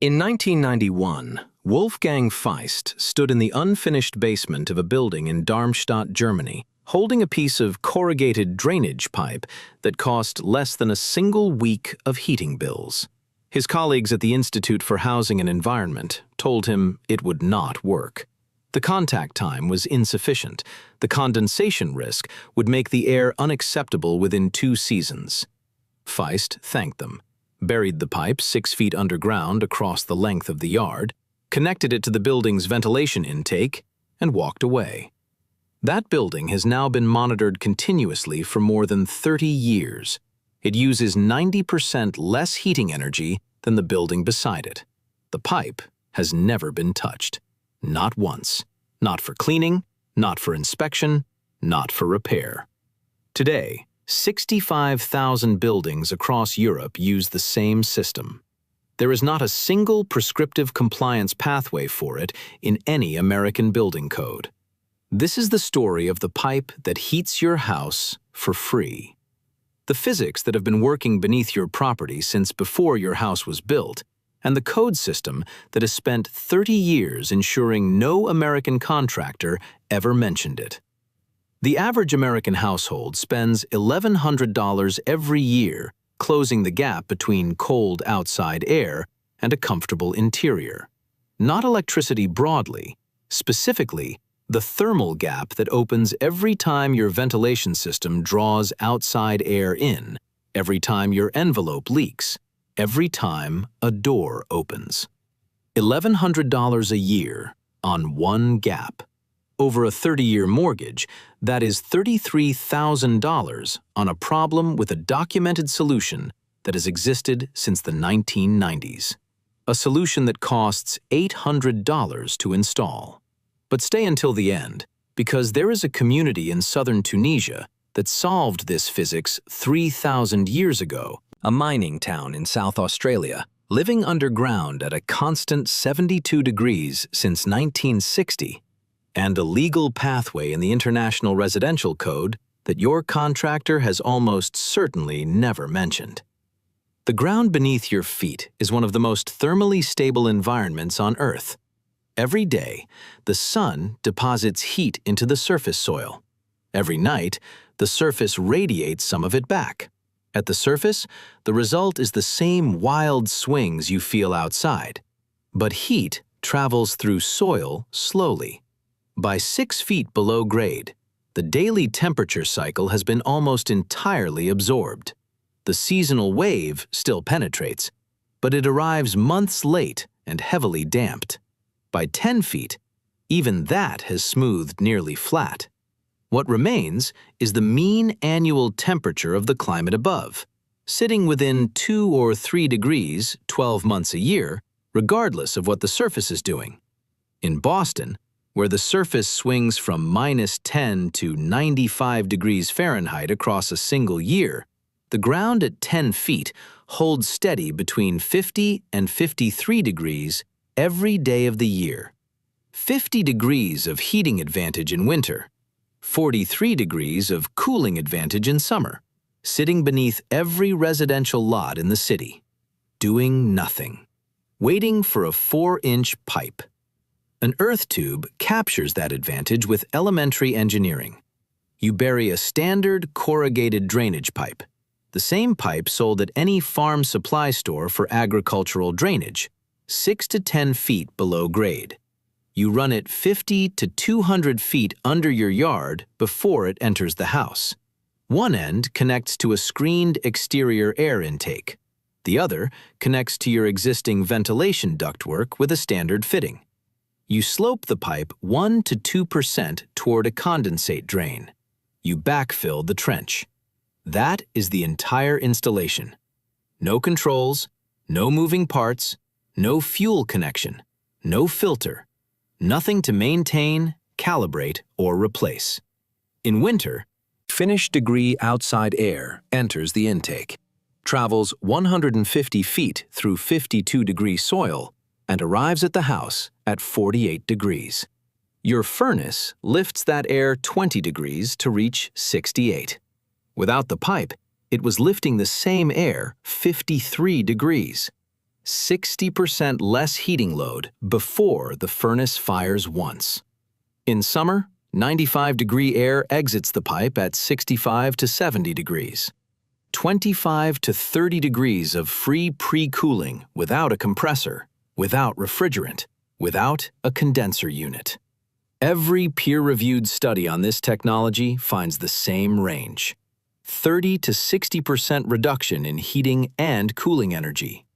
In 1991, Wolfgang Feist stood in the unfinished basement of a building in Darmstadt, Germany, holding a piece of corrugated drainage pipe that cost less than a single week of heating bills. His colleagues at the Institute for Housing and Environment told him it would not work. The contact time was insufficient. The condensation risk would make the air unacceptable within 2 seasons. Feist thanked them, buried the pipe 6 feet underground across the length of the yard, connected it to the building's ventilation intake, and walked away. That building has now been monitored continuously for more than 30 years. It uses 90% less heating energy than the building beside it. The pipe has never been touched. Not once. Not for cleaning, not for inspection, not for repair. Today, 65,000 buildings across Europe use the same system. There is not a single prescriptive compliance pathway for it in any American building code. This is the story of the pipe that heats your house for free. The physics that have been working beneath your property since before your house was built, and the code system that has spent 30 years ensuring no American contractor ever mentioned it. The average American household spends $1,100 every year closing the gap between cold outside air and a comfortable interior. Not electricity broadly, specifically the thermal gap that opens every time your ventilation system draws outside air in, every time your envelope leaks, every time a door opens. $1,100 a year on one gap. Over a 30-year mortgage, that is $33,000 on a problem with a documented solution that has existed since the 1990s. A solution that costs $800 to install. But stay until the end, because there is a community in southern Tunisia that solved this physics 3,000 years ago. A mining town in South Australia, living underground at a constant 72 degrees since 1960, and a legal pathway in the International Residential Code that your contractor has almost certainly never mentioned. The ground beneath your feet is one of the most thermally stable environments on Earth. Every day, the sun deposits heat into the surface soil. Every night, the surface radiates some of it back. At the surface, the result is the same wild swings you feel outside. But heat travels through soil slowly. By 6 feet below grade, the daily temperature cycle has been almost entirely absorbed. The seasonal wave still penetrates, but it arrives months late and heavily damped. By 10 feet, even that has smoothed nearly flat. What remains is the mean annual temperature of the climate above, sitting within 2 or 3 degrees 12 months a year, regardless of what the surface is doing. In Boston, where the surface swings from -10 to 95 degrees Fahrenheit across a single year, the ground at 10 feet holds steady between 50 and 53 degrees every day of the year. 50 degrees of heating advantage in winter, 43 degrees of cooling advantage in summer, sitting beneath every residential lot in the city, doing nothing, waiting for a 4-inch pipe. An earth tube captures that advantage with elementary engineering. You bury a standard corrugated drainage pipe, the same pipe sold at any farm supply store for agricultural drainage, 6 to 10 feet below grade. You run it 50 to 200 feet under your yard before it enters the house. One end connects to a screened exterior air intake. The other connects to your existing ventilation ductwork with a standard fitting. You slope the pipe 1 to 2% toward a condensate drain. You backfill the trench. That is the entire installation. No controls, no moving parts, no fuel connection, no filter. Nothing to maintain, calibrate, or replace. In winter, finished degree outside air enters the intake, travels 150 feet through 52-degree soil, and arrives at the house at 48 degrees. Your furnace lifts that air 20 degrees to reach 68. Without the pipe, it was lifting the same air 53 degrees. 60% less heating load before the furnace fires once. In summer, 95-degree air exits the pipe at 65 to 70 degrees. 25 to 30 degrees of free pre-cooling without a compressor, without refrigerant, without a condenser unit. Every peer-reviewed study on this technology finds the same range: 30 to 60% reduction in heating and cooling energy.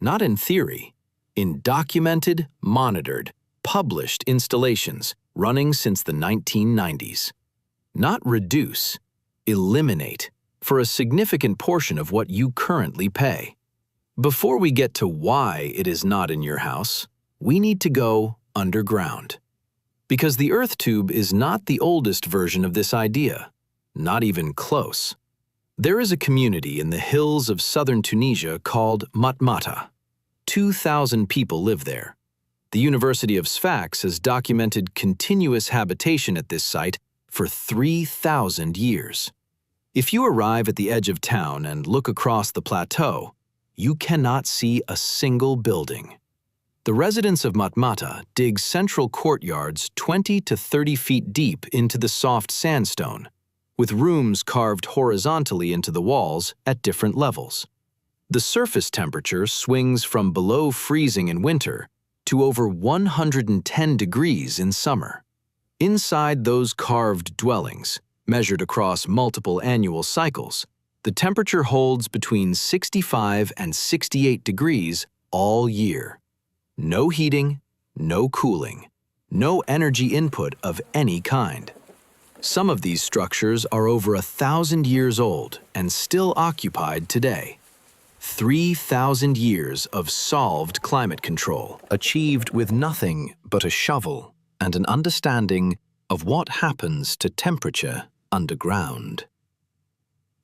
Not in theory, in documented, monitored, published installations running since the 1990s. Not reduce, eliminate, for a significant portion of what you currently pay. Before we get to why it is not in your house, we need to go underground. Because the earth tube is not the oldest version of this idea, not even close. There is a community in the hills of southern Tunisia called Matmata. 2,000 people live there. The University of Sfax has documented continuous habitation at this site for 3,000 years. If you arrive at the edge of town and look across the plateau, you cannot see a single building. The residents of Matmata dig central courtyards 20 to 30 feet deep into the soft sandstone, with rooms carved horizontally into the walls at different levels. The surface temperature swings from below freezing in winter to over 110 degrees in summer. Inside those carved dwellings, measured across multiple annual cycles, the temperature holds between 65 and 68 degrees all year. No heating, no cooling, no energy input of any kind. Some of these structures are over 1,000 years old and still occupied today. 3,000 years of solved climate control, achieved with nothing but a shovel and an understanding of what happens to temperature underground.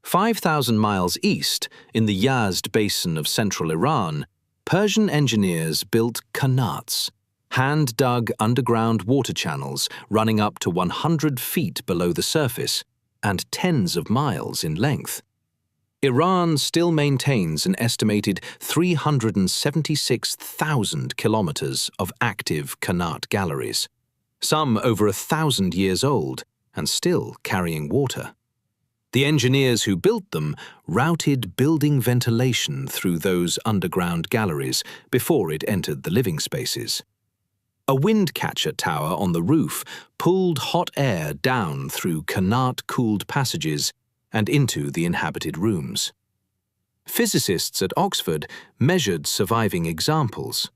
5,000 miles east, in the Yazd basin of central Iran, Persian engineers built qanats, hand-dug underground water channels running up to 100 feet below the surface and tens of miles in length. Iran still maintains an estimated 376,000 kilometers of active qanat galleries, some over 1,000 years old and still carrying water. The engineers who built them routed building ventilation through those underground galleries before it entered the living spaces. A wind catcher tower on the roof pulled hot air down through qanat-cooled passages and into the inhabited rooms. Physicists at Oxford measured surviving examples.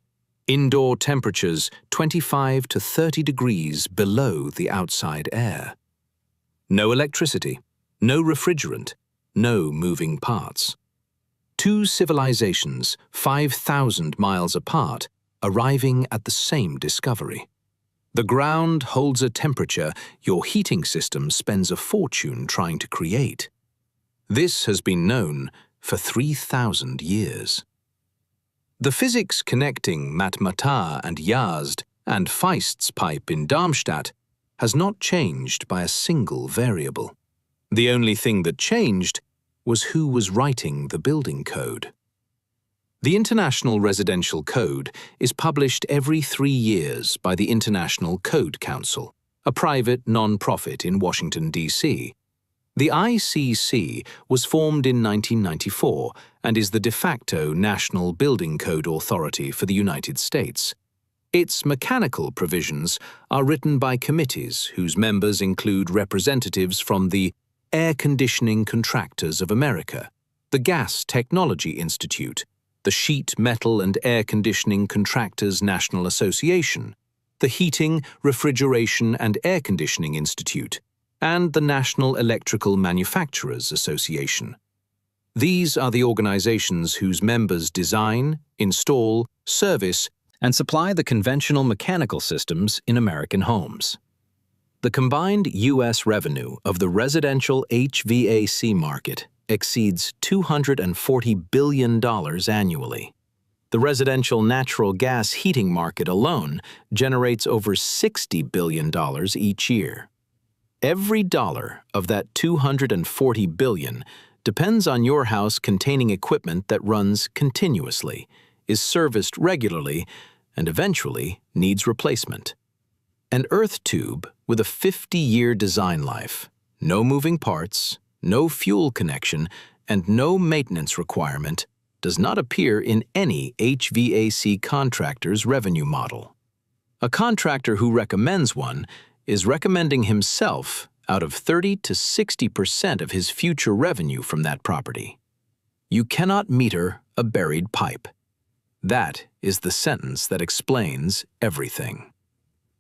Indoor temperatures 25 to 30 degrees below the outside air. No electricity. No refrigerant, no moving parts. Two civilizations, 5,000 miles apart, arriving at the same discovery. The ground holds a temperature your heating system spends a fortune trying to create. This has been known for 3,000 years. The physics connecting Matmata and Yazd and Feist's pipe in Darmstadt has not changed by a single variable. The only thing that changed was who was writing the building code. The International Residential Code is published every 3 years by the International Code Council, a private non-profit in Washington, D.C. The ICC was formed in 1994 and is the de facto national building code authority for the United States. Its mechanical provisions are written by committees whose members include representatives from the Air Conditioning Contractors of America, the Gas Technology Institute, the Sheet Metal and Air Conditioning Contractors National Association, the Heating, Refrigeration and Air Conditioning Institute, and the National Electrical Manufacturers Association. These are the organizations whose members design, install, service, and supply the conventional mechanical systems in American homes. The combined U.S. revenue of the residential HVAC market exceeds $240 billion annually. The residential natural gas heating market alone generates over $60 billion each year. Every dollar of that $240 billion depends on your house containing equipment that runs continuously, is serviced regularly and eventually needs replacement. An earth tube with a 50-year design life, no moving parts, no fuel connection, and no maintenance requirement does not appear in any HVAC contractor's revenue model. A contractor who recommends one is recommending himself out of 30 to 60% of his future revenue from that property. You cannot meter a buried pipe. That is the sentence that explains everything.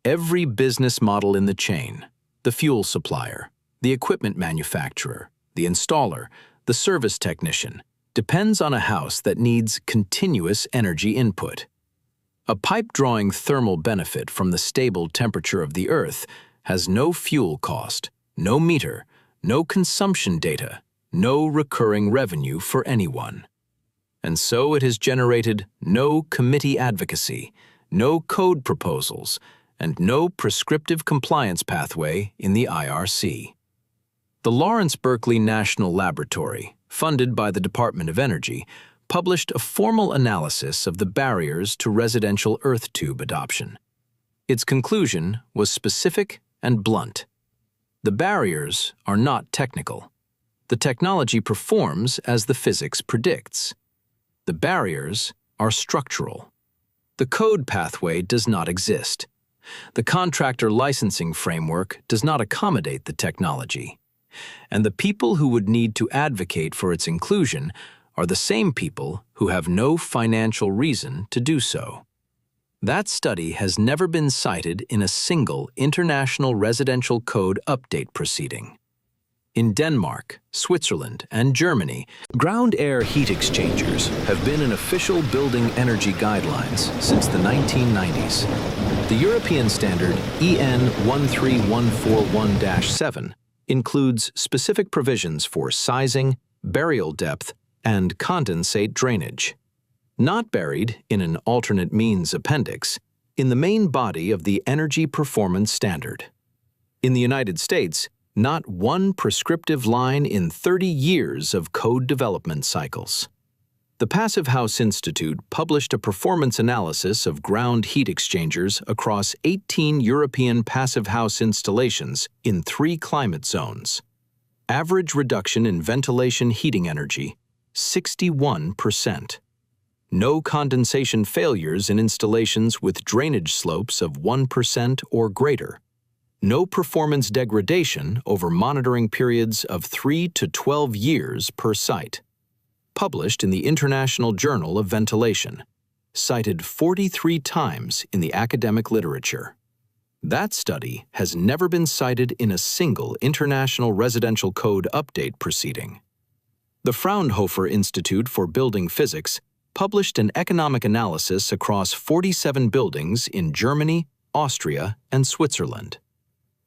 Every business model in the chain, the fuel supplier, the equipment manufacturer, the installer, the service technician, depends on a house that needs continuous energy input. A pipe drawing thermal benefit from the stable temperature of the earth has no fuel cost, no meter, no consumption data, no recurring revenue for anyone. And so it has generated no committee advocacy, no code proposals, and no prescriptive compliance pathway in the IRC. The Lawrence Berkeley National Laboratory, funded by the Department of Energy, published a formal analysis of the barriers to residential earth tube adoption. Its conclusion was specific and blunt. The barriers are not technical. The technology performs as the physics predicts. The barriers are structural. The code pathway does not exist. The contractor licensing framework does not accommodate the technology. And the people who would need to advocate for its inclusion are the same people who have no financial reason to do so. That study has never been cited in a single International Residential Code update proceeding. In Denmark, Switzerland, and Germany, ground air heat exchangers have been in official building energy guidelines since the 1990s. The European standard EN 13141-7 includes specific provisions for sizing, burial depth, and condensate drainage. Not buried in an alternate means appendix, in the main body of the Energy Performance Standard. In the United States, not one prescriptive line in 30 years of code development cycles. The Passive House Institute published a performance analysis of ground heat exchangers across 18 European passive house installations in 3 climate zones. Average reduction in ventilation heating energy, 61%. No condensation failures in installations with drainage slopes of 1% or greater. No performance degradation over monitoring periods of 3 to 12 years per site. Published in the International Journal of Ventilation. Cited 43 times in the academic literature. That study has never been cited in a single International Residential Code update proceeding. The Fraunhofer Institute for Building Physics published an economic analysis across 47 buildings in Germany, Austria, and Switzerland.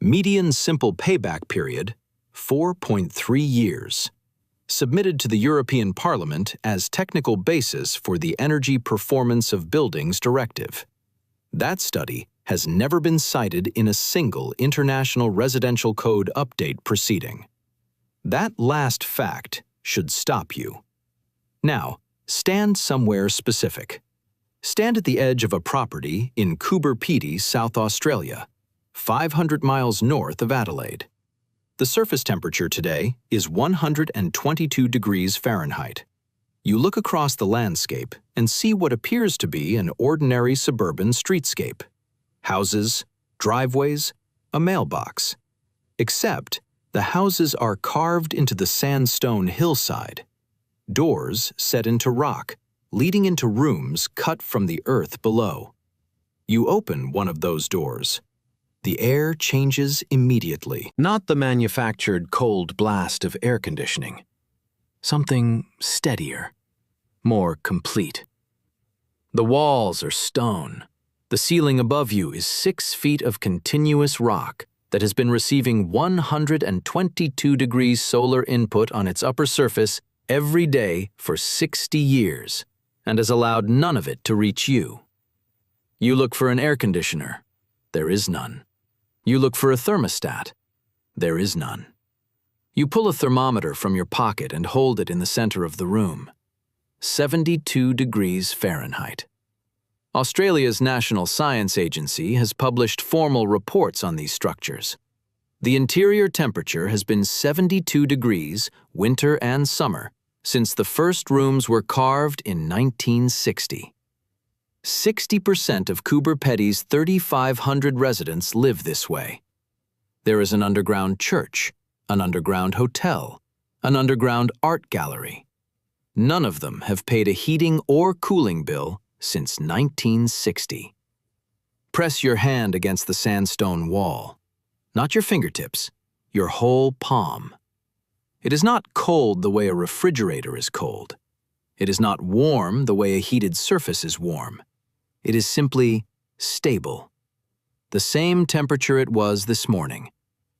Median simple payback period, 4.3 years. Submitted to the European Parliament as technical basis for the Energy Performance of Buildings Directive. That study has never been cited in a single International Residential Code update proceeding. That last fact should stop you. Now, stand somewhere specific. Stand at the edge of a property in Coober Pedy, South Australia, 500 miles north of Adelaide. The surface temperature today is 122 degrees Fahrenheit. You look across the landscape and see what appears to be an ordinary suburban streetscape. Houses, driveways, a mailbox. Except the houses are carved into the sandstone hillside. Doors set into rock, leading into rooms cut from the earth below. You open one of those doors. The air changes immediately. Not the manufactured cold blast of air conditioning. Something steadier, more complete. The walls are stone. The ceiling above you is 6 feet of continuous rock that has been receiving 122 degrees solar input on its upper surface every day for 60 years and has allowed none of it to reach you. You look for an air conditioner. There is none. You look for a thermostat. There is none. You pull a thermometer from your pocket and hold it in the center of the room. 72 degrees Fahrenheit. Australia's National Science Agency has published formal reports on these structures. The interior temperature has been 72 degrees, winter and summer, since the first rooms were carved in 1960. 60% of Coober Pedy's 3,500 residents live this way. There is an underground church, an underground hotel, an underground art gallery. None of them have paid a heating or cooling bill since 1960. Press your hand against the sandstone wall. Not your fingertips, your whole palm. It is not cold the way a refrigerator is cold. It is not warm the way a heated surface is warm. It is simply stable. The same temperature it was this morning.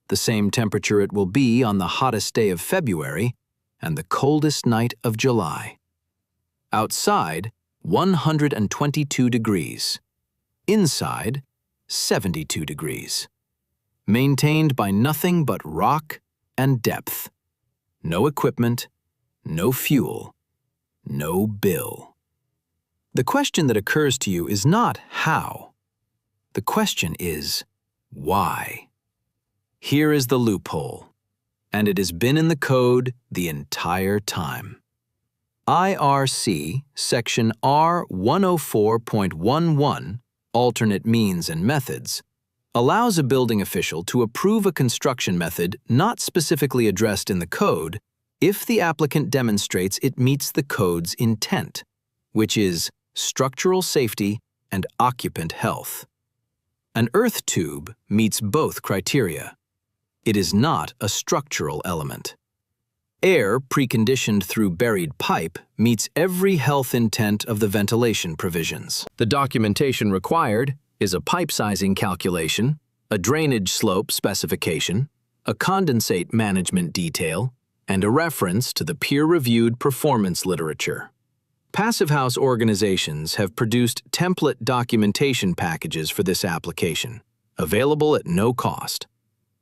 The same temperature it will be on the hottest day of February and the coldest night of July. Outside, 122 degrees. Inside, 72 degrees. Maintained by nothing but rock and depth. No equipment, no fuel, no bill. The question that occurs to you is not how. The question is why. Here is the loophole, and it has been in the code the entire time. IRC Section R104.11, Alternate Means and Methods, allows a building official to approve a construction method not specifically addressed in the code if the applicant demonstrates it meets the code's intent, which is structural safety and occupant health. An earth tube meets both criteria. It is not a structural element. Air preconditioned through buried pipe meets every health intent of the ventilation provisions. The documentation required is a pipe sizing calculation, a drainage slope specification, a condensate management detail, and a reference to the peer-reviewed performance literature. Passive house organizations have produced template documentation packages for this application, available at no cost.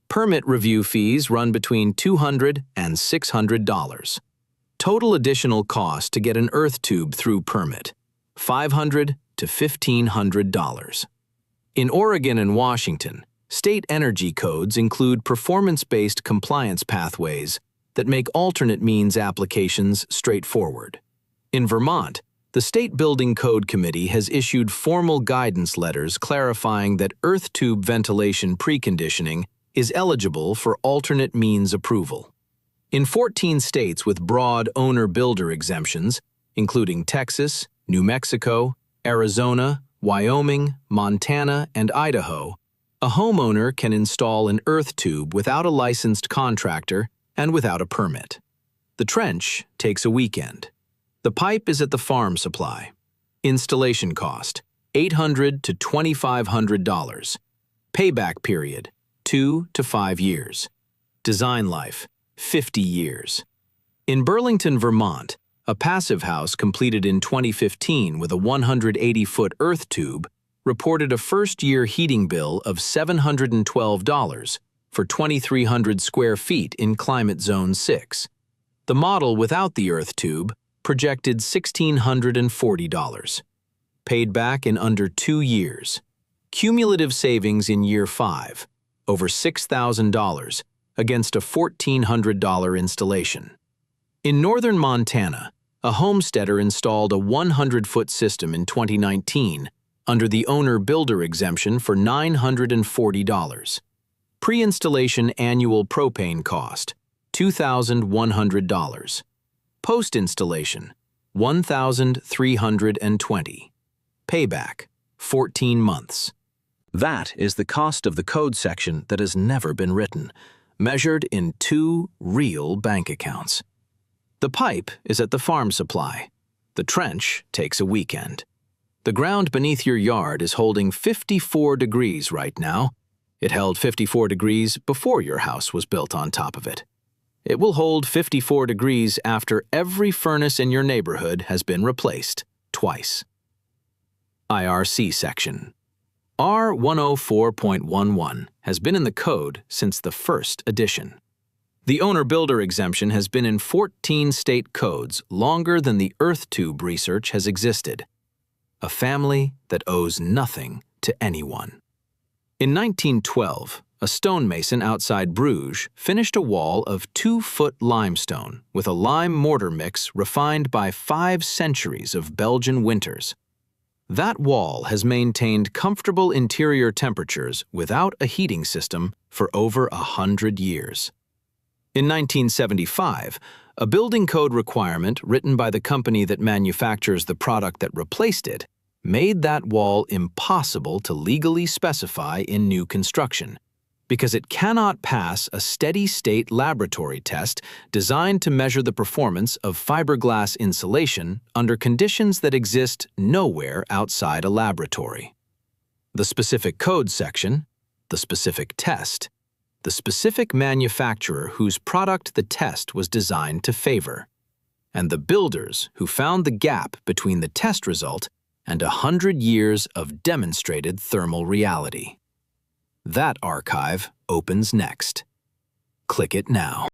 Permit review fees run between $200 and $600. Total additional cost to get an earth tube through permit, $500 to $1,500. In Oregon and Washington, state energy codes include performance-based compliance pathways that make alternate means applications straightforward. In Vermont, the State Building Code Committee has issued formal guidance letters clarifying that earth tube ventilation preconditioning is eligible for alternate means approval. In 14 states with broad owner-builder exemptions, including Texas, New Mexico, Arizona, Wyoming, Montana, and Idaho, a homeowner can install an earth tube without a licensed contractor and without a permit. The trench takes a weekend. The pipe is at the farm supply. Installation cost, $800 to $2,500. Payback period, 2 to 5 years. Design life, 50 years. In Burlington, Vermont, a passive house completed in 2015 with a 180-foot earth tube reported a first-year heating bill of $712 for 2,300 square feet in Climate Zone 6. The model without the earth tube projected $1,640. Paid back in under 2 years. Cumulative savings in year 5, over $6,000 against a $1,400 installation. In northern Montana, a homesteader installed a 100-foot system in 2019 under the owner-builder exemption for $940. Pre-installation annual propane cost, $2,100. Post-installation, $1,320. Payback, 14 months. That is the cost of the code section that has never been written, measured in 2 real bank accounts. The pipe is at the farm supply. The trench takes a weekend. The ground beneath your yard is holding 54 degrees right now. It held 54 degrees before your house was built on top of it. It will hold 54 degrees after every furnace in your neighborhood has been replaced, twice. IRC section. R104.11 has been in the code since the first edition. The owner-builder exemption has been in 14 state codes longer than the earth tube research has existed. A family that owes nothing to anyone. In 1912, a stonemason outside Bruges finished a wall of 2-foot limestone with a lime mortar mix refined by 5 centuries of Belgian winters. That wall has maintained comfortable interior temperatures without a heating system for over 100 years. In 1975, a building code requirement written by the company that manufactures the product that replaced it made that wall impossible to legally specify in new construction, because it cannot pass a steady-state laboratory test designed to measure the performance of fiberglass insulation under conditions that exist nowhere outside a laboratory. The specific code section, the specific test, the specific manufacturer whose product the test was designed to favor, and the builders who found the gap between the test result and 100 years of demonstrated thermal reality. That archive opens next. Click it now.